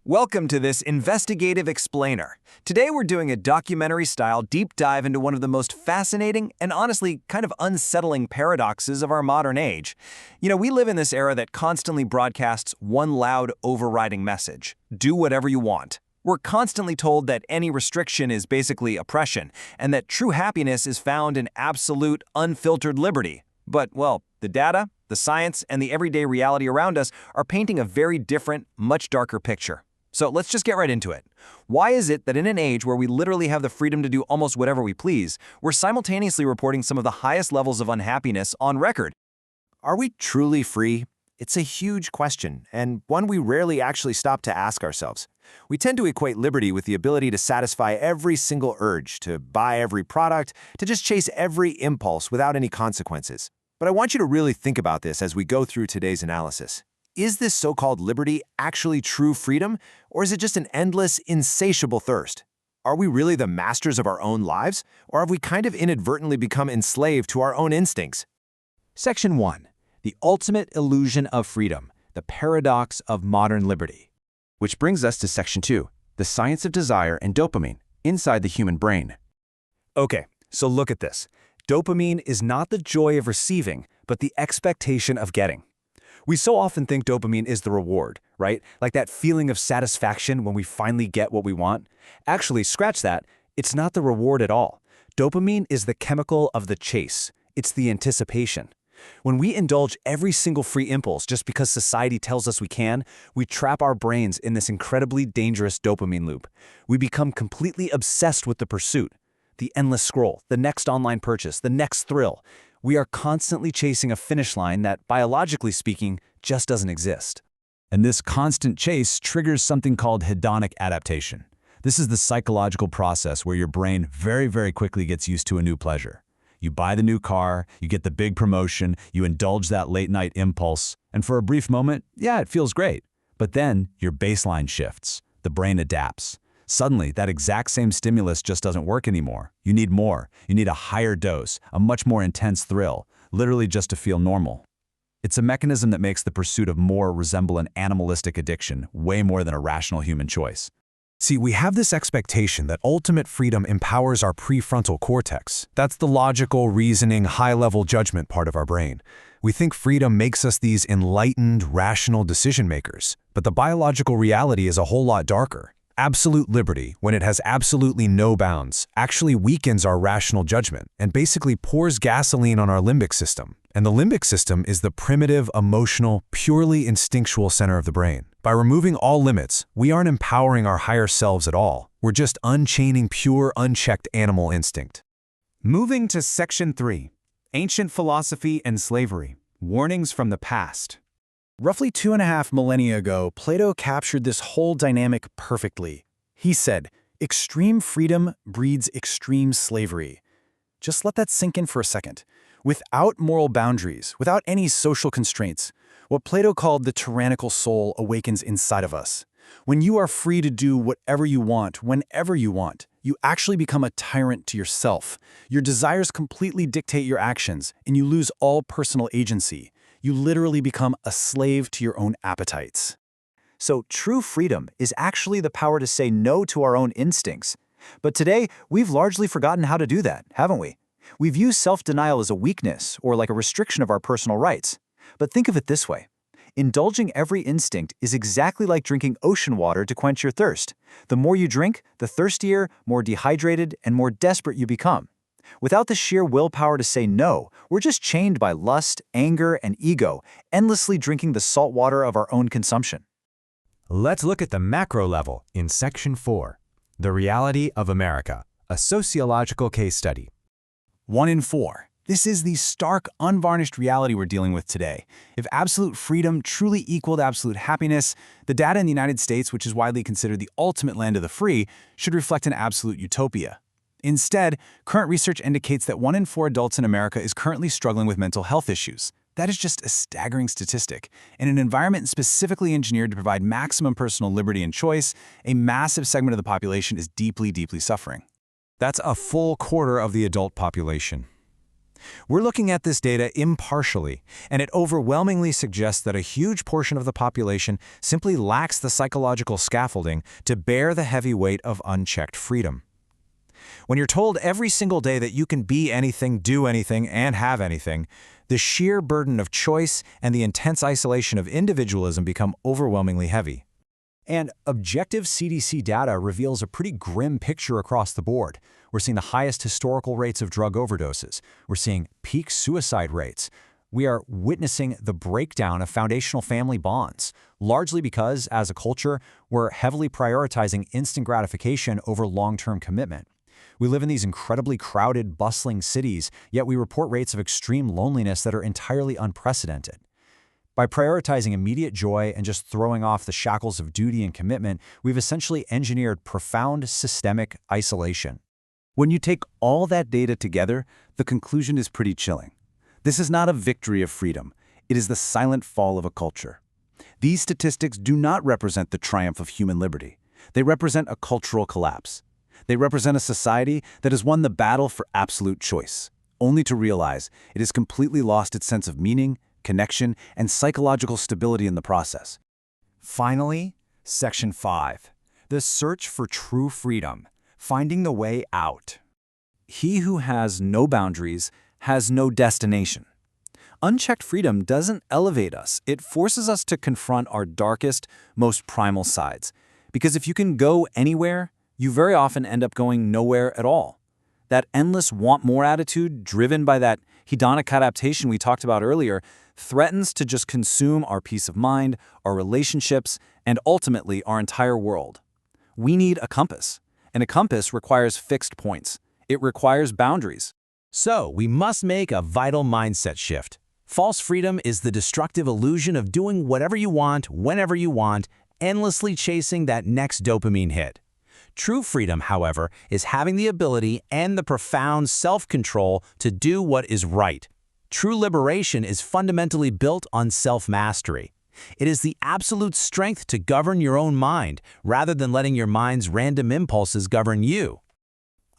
Welcome to this investigative explainer. Today we're doing a documentary-style deep dive into one of the most fascinating and honestly kind of unsettling paradoxes of our modern age. We live in this era that constantly broadcasts one loud, overriding message: do whatever you want. We're constantly told that any restriction is basically oppression, and that true happiness is found in absolute, unfiltered liberty. But, well, the data, the science, and the everyday reality around us are painting a very different, much darker picture. So let's just get right into it. Why is it that in an age where we literally have the freedom to do almost whatever we please, we're simultaneously reporting some of the highest levels of unhappiness on record? Are we truly free? It's a huge question, and one we rarely actually stop to ask ourselves. We tend to equate liberty with the ability to satisfy every single urge, to buy every product, to just chase every impulse without any consequences. But I want you to really think about this as we go through today's analysis. Is this so-called liberty actually true freedom, or is it just an endless, insatiable thirst? Are we really the masters of our own lives, or have we kind of inadvertently become enslaved to our own instincts? Section 1. The ultimate illusion of freedom, the paradox of modern liberty. Which brings us to Section 2, the science of desire and dopamine, inside the human brain. Okay, so look at this. Dopamine is not the joy of receiving, but the expectation of getting. We so often think dopamine is the reward, right? Like that feeling of satisfaction when we finally get what we want. Actually, scratch that. It's not the reward at all. Dopamine is the chemical of the chase. It's the anticipation. When we indulge every single free impulse just because society tells us we can, we trap our brains in this incredibly dangerous dopamine loop. We become completely obsessed with the pursuit, the endless scroll, the next online purchase, the next thrill. We are constantly chasing a finish line that, biologically speaking, just doesn't exist. And this constant chase triggers something called hedonic adaptation. This is the psychological process where your brain very quickly gets used to a new pleasure. You buy the new car, you get the big promotion, you indulge that late-night impulse, and for a brief moment, yeah, it feels great. But then your baseline shifts. The brain adapts. Suddenly, that exact same stimulus just doesn't work anymore. You need more. You need a higher dose, a much more intense thrill, literally just to feel normal. It's a mechanism that makes the pursuit of more resemble an animalistic addiction, way more than a rational human choice. See, we have this expectation that ultimate freedom empowers our prefrontal cortex. That's the logical, reasoning, high-level judgment part of our brain. We think freedom makes us these enlightened, rational decision-makers. But the biological reality is a whole lot darker. Absolute liberty, when it has absolutely no bounds, actually weakens our rational judgment and basically pours gasoline on our limbic system. And the limbic system is the primitive, emotional, purely instinctual center of the brain. By removing all limits, we aren't empowering our higher selves at all. We're just unchaining pure, unchecked animal instinct. Moving to Section 3, Ancient Philosophy and Slavery, Warnings from the Past. Roughly 2.5 millennia ago, Plato captured this whole dynamic perfectly. He said, "Extreme freedom breeds extreme slavery." Just let that sink in for a second. Without moral boundaries, without any social constraints, what Plato called the tyrannical soul awakens inside of us. When you are free to do whatever you want, whenever you want, you actually become a tyrant to yourself. Your desires completely dictate your actions, and you lose all personal agency. You literally become a slave to your own appetites. So true freedom is actually the power to say no to our own instincts. But today, we've largely forgotten how to do that, haven't we? We've used self-denial as a weakness or like a restriction of our personal rights. But think of it this way. Indulging every instinct is exactly like drinking ocean water to quench your thirst. The more you drink, the thirstier, more dehydrated, and more desperate you become. Without the sheer willpower to say no, we're just chained by lust, anger, and ego, endlessly drinking the salt water of our own consumption. Let's look at the macro level in Section 4, The Reality of America, a sociological case study. 1 in 4. This is the stark, unvarnished reality we're dealing with today. If absolute freedom truly equaled absolute happiness, the data in the United States, which is widely considered the ultimate land of the free, should reflect an absolute utopia. Instead, current research indicates that 1 in 4 adults in America is currently struggling with mental health issues. That is just a staggering statistic. In an environment specifically engineered to provide maximum personal liberty and choice, a massive segment of the population is deeply suffering. That's a full quarter of the adult population. We're looking at this data impartially, and it overwhelmingly suggests that a huge portion of the population simply lacks the psychological scaffolding to bear the heavy weight of unchecked freedom. When you're told every single day that you can be anything, do anything, and have anything, the sheer burden of choice and the intense isolation of individualism become overwhelmingly heavy. And objective CDC data reveals a pretty grim picture across the board. We're seeing the highest historical rates of drug overdoses. We're seeing peak suicide rates. We are witnessing the breakdown of foundational family bonds, largely because, as a culture, we're heavily prioritizing instant gratification over long-term commitment. We live in these incredibly crowded, bustling cities, yet we report rates of extreme loneliness that are entirely unprecedented. By prioritizing immediate joy and just throwing off the shackles of duty and commitment, we've essentially engineered profound systemic isolation. When you take all that data together, the conclusion is pretty chilling. This is not a victory of freedom. It is the silent fall of a culture. These statistics do not represent the triumph of human liberty. They represent a cultural collapse. They represent a society that has won the battle for absolute choice, only to realize it has completely lost its sense of meaning, connection, and psychological stability in the process. Finally, Section 5. The search for true freedom, finding the way out. He who has no boundaries has no destination. Unchecked freedom doesn't elevate us. It forces us to confront our darkest, most primal sides. Because if you can go anywhere, you very often end up going nowhere at all. That endless want-more attitude, driven by that hedonic adaptation we talked about earlier, threatens to just consume our peace of mind, our relationships, and ultimately our entire world. We need a compass, and a compass requires fixed points. It requires boundaries. So, we must make a vital mindset shift. False freedom is the destructive illusion of doing whatever you want, whenever you want, endlessly chasing that next dopamine hit. True freedom, however, is having the ability and the profound self-control to do what is right. True liberation is fundamentally built on self-mastery. It is the absolute strength to govern your own mind, rather than letting your mind's random impulses govern you.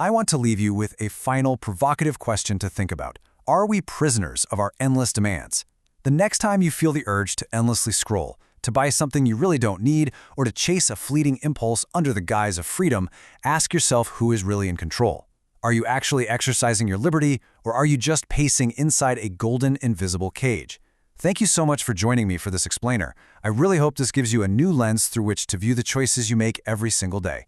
I want to leave you with a final provocative question to think about. Are we prisoners of our endless demands? The next time you feel the urge to endlessly scroll, to buy something you really don't need, or to chase a fleeting impulse under the guise of freedom, ask yourself who is really in control. Are you actually exercising your liberty, or are you just pacing inside a golden, invisible cage? Thank you so much for joining me for this explainer. I really hope this gives you a new lens through which to view the choices you make every single day.